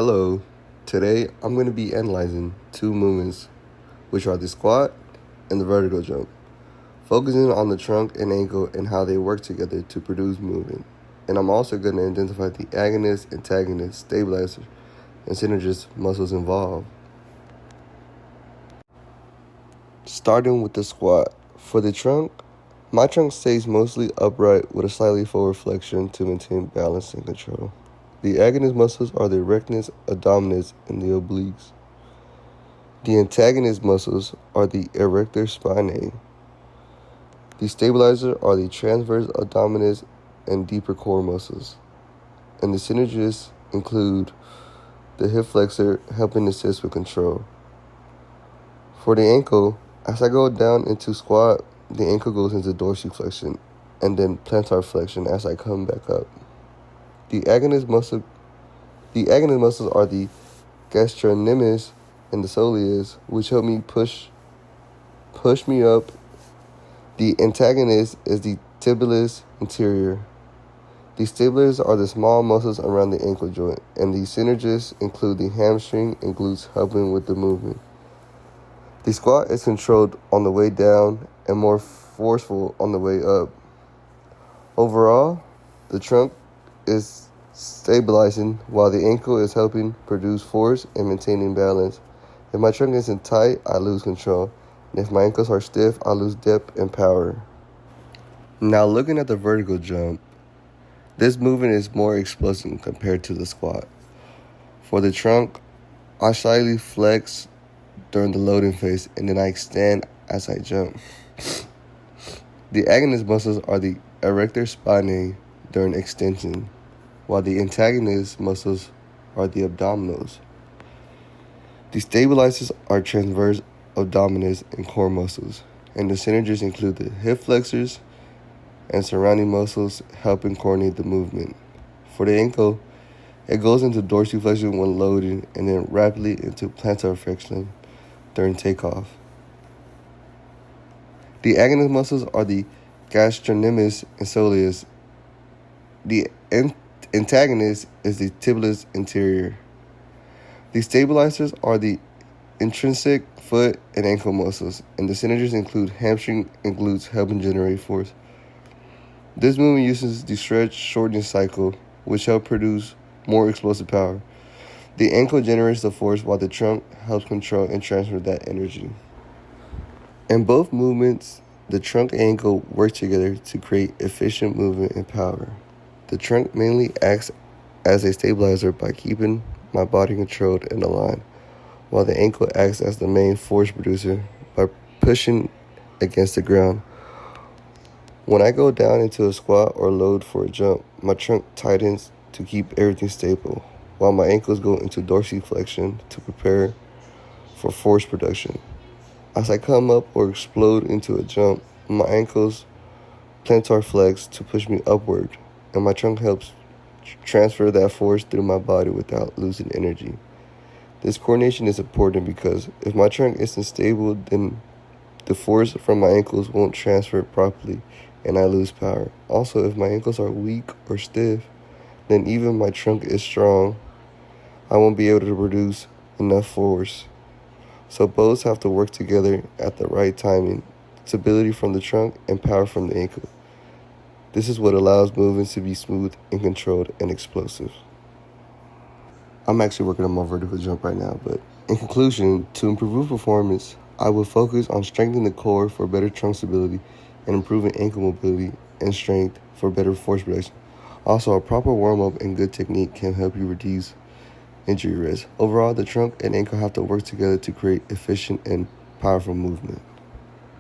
Hello, today I'm going to be analyzing two movements, which are the squat and the vertical jump, focusing on the trunk and ankle and how they work together to produce movement. And I'm also going to identify the agonist, antagonist, stabilizer, and synergist muscles involved. Starting with the squat. For the trunk, my trunk stays mostly upright with a slightly forward flexion to maintain balance and control. The agonist muscles are the rectus abdominis and the obliques. The antagonist muscles are the erector spinae. The stabilizer are the transverse abdominis and deeper core muscles. And the synergists include the hip flexor, helping assist with control. For the ankle, as I go down into squat, the ankle goes into dorsiflexion and then plantar flexion as I come back up. The agonist muscles are the gastrocnemius and the soleus, which help me push me up. The antagonist is the tibialis anterior. The stabilizers are the small muscles around the ankle joint, and the synergists include the hamstring and glutes, helping with the movement. The squat is controlled on the way down and more forceful on the way up. Overall, the trunk is stabilizing while the ankle is helping produce force and maintaining balance. If my trunk isn't tight, I lose control. And if my ankles are stiff, I lose depth and power. Now looking at the vertical jump, this movement is more explosive compared to the squat. For the trunk, I slightly flex during the loading phase and then I extend as I jump. The agonist muscles are the erector spinae during extension, while the antagonist muscles are the abdominals. The stabilizers are transverse abdominis and core muscles, and the synergists include the hip flexors and surrounding muscles, helping coordinate the movement. For the ankle, it goes into dorsiflexion when loading and then rapidly into plantar flexion during takeoff. The agonist muscles are the gastrocnemius and soleus. The antagonist is the tibialis anterior. The stabilizers are the intrinsic foot and ankle muscles, and the synergists include hamstring and glutes, helping generate force. This movement uses the stretch shortening cycle, which help produce more explosive power. The ankle generates the force while the trunk helps control and transfer that energy. In both movements, the trunk and ankle work together to create efficient movement and power. The trunk mainly acts as a stabilizer by keeping my body controlled and aligned, while the ankle acts as the main force producer by pushing against the ground. When I go down into a squat or load for a jump, my trunk tightens to keep everything stable, while my ankles go into dorsiflexion to prepare for force production. As I come up or explode into a jump, my ankles plantar flex to push me upward, and my trunk helps transfer that force through my body without losing energy. This coordination is important because if my trunk isn't stable, then the force from my ankles won't transfer properly and I lose power. Also, if my ankles are weak or stiff, then even my trunk is strong, I won't be able to produce enough force. So both have to work together at the right timing, stability from the trunk and power from the ankle. This is what allows movements to be smooth and controlled and explosive. I'm actually working on my vertical jump right now, but in conclusion, to improve performance, I will focus on strengthening the core for better trunk stability and improving ankle mobility and strength for better force production. Also, a proper warm-up and good technique can help you reduce injury risk. Overall, the trunk and ankle have to work together to create efficient and powerful movement.